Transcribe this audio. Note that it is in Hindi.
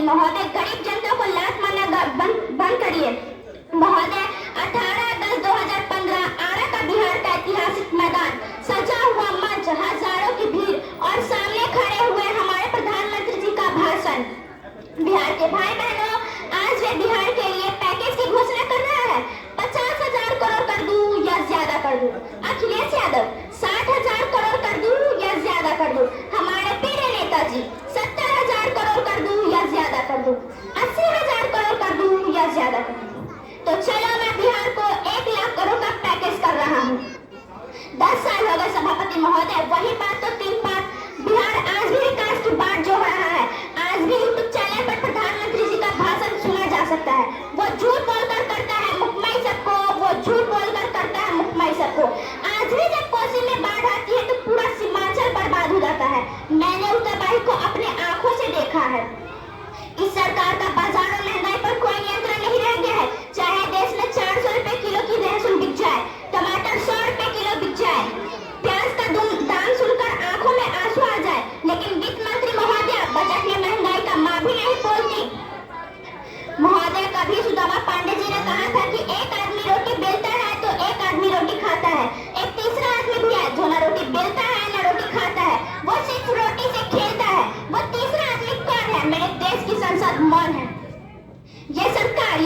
महोदय, गरीब जनता को लात मारना बंद करिए। महोदय, 18/10/2015 आरा का बिहार का ऐतिहासिक मैदान, सजा हुआ मंच, हजारों की भीड़ और सामने खड़े हुए हमारे प्रधानमंत्री जी का भाषण। बिहार के भाई बहनों, आज वे बिहार के लिए पैकेज की घोषणा कर रहा है। 50,000 करोड़ कर दूं या ज्यादा कर दूं? अखिलेश यादव, 60,000 करोड़ कर दूं या ज्यादा कर दूं? हमारे प्रिय नेताजी, 70,000 करोड़ कर दूं या ज्यादा कर दूं? 80,000 करोड़ कर दूं या ज्यादा कर दूं? तो चलो, मैं बिहार को 1 लाख करोड़ का पैकेज कर रहा हूँ। 10 साल हो गए सभापति महोदय, वही बात तो 3 बात। बिहार आज भी विकास की बात जो रहा है। आज भी यूट्यूब चैनल पर प्रधानमंत्री जी का भाषण सुना जा सकता है। वो झूठ बोलकर करता है मुकमई सबको, वो झूठ बोलकर करता है मुकमई सबको। आज भी जब कोसी में बाढ़ आती है तो पूरा सीमांचल बर्बाद हो जाता है। मैंने उस तबाही को अपने आंखों से देखा है। इस सरकार का बाजार और महंगाई पर कोई नियंत्रण नहीं रह गया है। चाहे देश में 400 रुपए किलो की लहसुन बिक जाए, टमाटर 100 रुपए किलो बिक जाए, प्याज का दाम सुनकर आंखों में आंसू आ जाए, लेकिन वित्त मंत्री महोदय बजट में महंगाई का माँ भी नहीं बोलती। महोदय, कभी सुदामा पांडे जी ने कहा था कि एक आदमी रोटी बेलता है तो एक आदमी रोटी खाता है। एक तीसरा आदमी भी है जो ना रोटी बेलता है ना रोटी खाता है, वो सिर्फ रोटी से खेलता है। वो तीसरा आदमी कौन है? मेरे देश की संसद मौन है। ये सरकार